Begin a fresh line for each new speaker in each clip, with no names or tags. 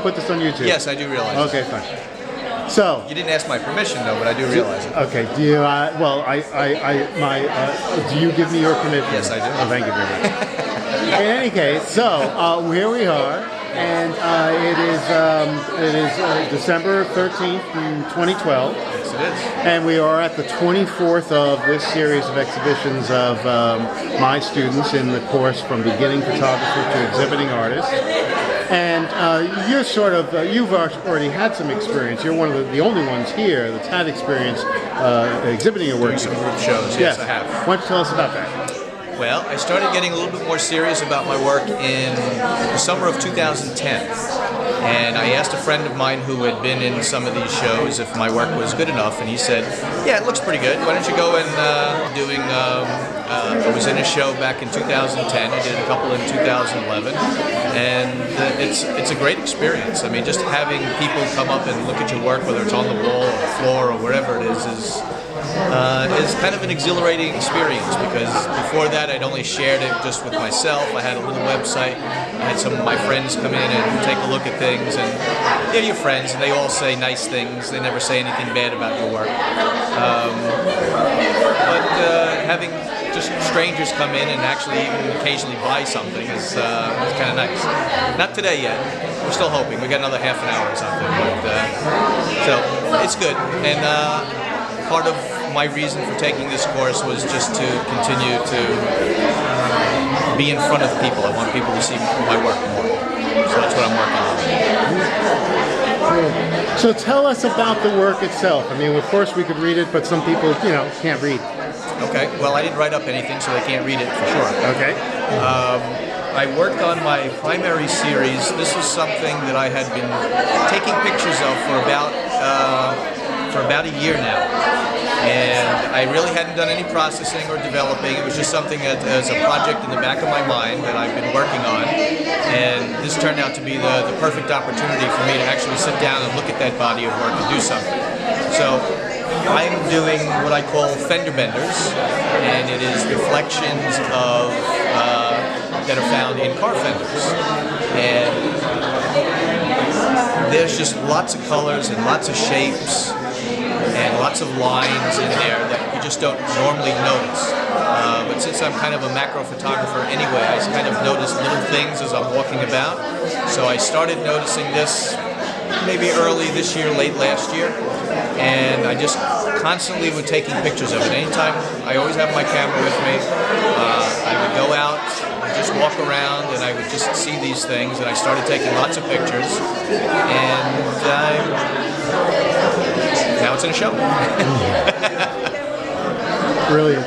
Put this on YouTube?
Yes, I do realize.
Okay, fine. So
you didn't ask my permission though, but I do realize it.
Okay. Do you? Do you give me your permission?
Yes, I do.
Oh, thank you very much. In any case, so here we are, and it is December 13th, 2012.
Yes, it is.
And we are at the 24th of this series of exhibitions of my students in the course from Beginning Photographer to Exhibiting Artist. And you're sort of, you've already had some experience. You're one of the only ones here that's had experience exhibiting your work.
Doing some group shows, yes, I have.
Why don't you tell us about that?
Well, I started getting a little bit more serious about my work in the summer of 2010. And I asked a friend of mine who had been in some of these shows if my work was good enough, and he said, yeah, it looks pretty good. Why don't you go and I was in a show back in 2010. I did a couple in 2011. And it's a great experience. I mean, just having people come up and look at your work, whether it's on the wall or the floor or wherever it is kind of an exhilarating experience, because before that I'd only shared it just with myself. I had a little website. I had some of my friends come in and take a look at things, and they're your friends and they all say nice things. They never say anything bad about your work. But having just strangers come in and actually even occasionally buy something is kind of nice. Not today yet. We're still hoping. We got another half an hour or something, but so it's good. And part of my reason for taking this course was just to continue to be in front of people. I want people to see my work more. So that's what I'm working on.
So tell us about the work itself. I mean, of course we could read it, but some people, can't read.
Okay. Well, I didn't write up anything, so they can't read it for sure.
Okay.
I worked on my primary series. This was something that I had been taking pictures of for about a year now. And I really hadn't done any processing or developing. It was just something that, as a project in the back of my mind that I've been working on. And this turned out to be the perfect opportunity for me to actually sit down and look at that body of work and do something. So I'm doing what I call Fender Benders, and it is reflections of that are found in car fenders. And there's just lots of colors and lots of shapes and lots of lines in there that you just don't normally notice. But since I'm kind of a macro photographer anyway, I kind of notice little things as I'm walking about. So I started noticing this maybe early this year, late last year, and I just constantly was taking pictures of it. Anytime, I always have my camera with me. I would go out and just walk around, and I would just see these things, and I started taking lots of pictures, and now it's in a show.
Brilliant.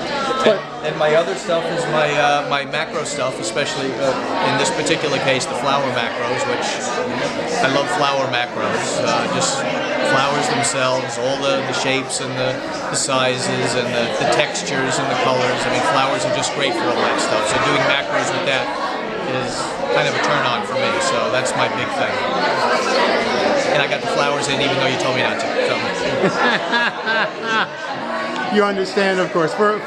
And my other stuff is my macro stuff, especially in this particular case, the flower macros, which I love flower macros. Just flowers themselves, all the shapes and the sizes and the textures and the colors. I mean, flowers are just great for all that stuff. So doing macros with that is kind of a turn on for me. So that's my big thing. And I got the flowers in even though you told me not to. So.
You understand, of course, for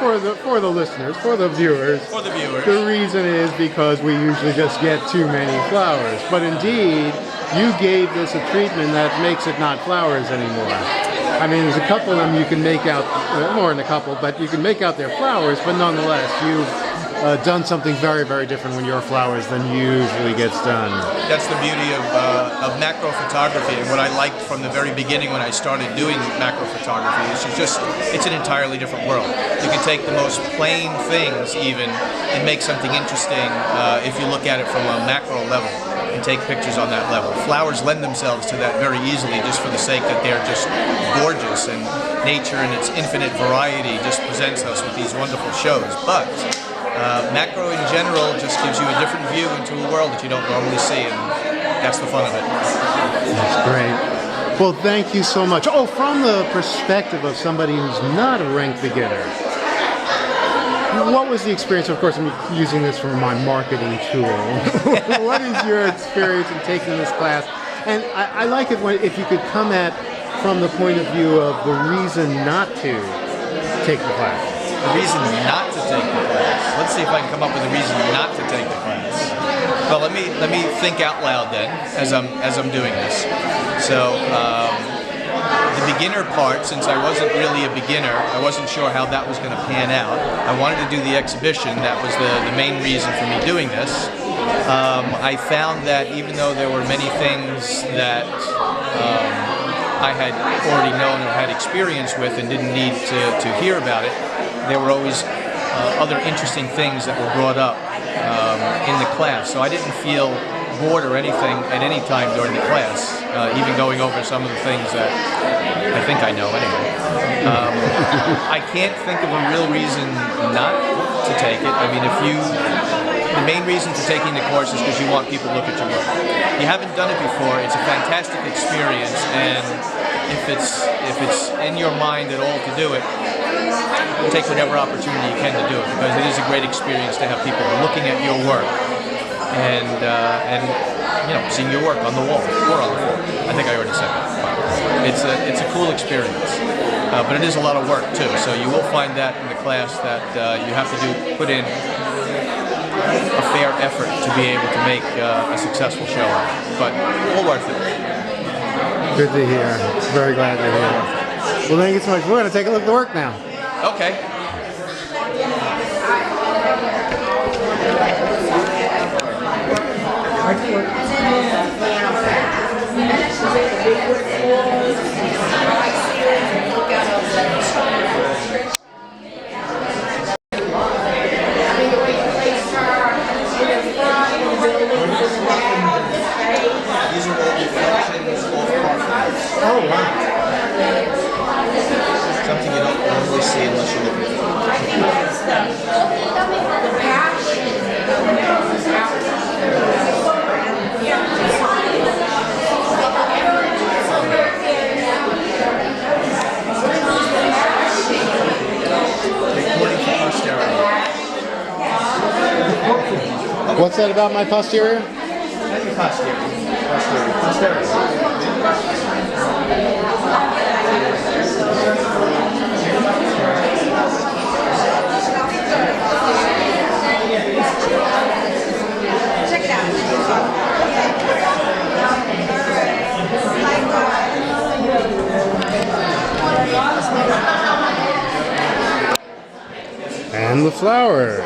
the listeners, for the viewers.
For the viewers.
The reason is because we usually just get too many flowers. But indeed, you gave this a treatment that makes it not flowers anymore. I mean, there's a couple of them you can make out, more than a couple, but you can make out their flowers, but nonetheless, you've done something very, very different with your flowers than usually gets done.
That's the beauty of macro photography, and what I liked from the very beginning when I started doing macro photography is it's an entirely different world. You can take the most plain things even and make something interesting if you look at it from a macro level and take pictures on that level. Flowers lend themselves to that very easily just for the sake that they're just gorgeous, and nature in its infinite variety just presents us with these wonderful shows. But macro in general just gives you a different view into a world that you don't normally see, and that's the fun of it.
That's great. Well, thank you so much. Oh, from the perspective of somebody who's not a ranked beginner, what was the experience? Of course, I'm using this for my marketing tool. What is your experience in taking this class? And I like it if you could come at from the point of view of the reason not to take the class.
The reason not to take the class. Let's see if I can come up with a reason not to take the class. Well, let me think out loud then as I'm doing this. So the beginner part, since I wasn't really a beginner, I wasn't sure how that was going to pan out. I wanted to do the exhibition. That was the main reason for me doing this. I found that even though there were many things that I had already known or had experience with and didn't need to hear about it, there were always other interesting things that were brought up in the class. So I didn't feel bored or anything at any time during the class, even going over some of the things that I think I know anyway. I can't think of a real reason not to take it. I mean, the main reason for taking the course is because you want people to look at your work. You haven't done it before, it's a fantastic experience, and if it's in your mind at all to do it, take whatever opportunity you can to do it, because it is a great experience to have people looking at your work and you know, seeing your work on the wall or on the floor. I think I already said that. It's a cool experience, but it is a lot of work too. So you will find that in the class that you have to put in a fair effort to be able to make a successful show out of it. But all worth it.
Good to hear. Very glad to hear. Well, thank you so much. We're going to take a look at the work now.
Okay.
Oh, wow.
Something you don't normally see unless you look at it. Recording for posterity.
What's that about my posterior?
Posterity.
Check it out.
And the flowers.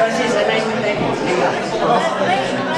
This is the name of the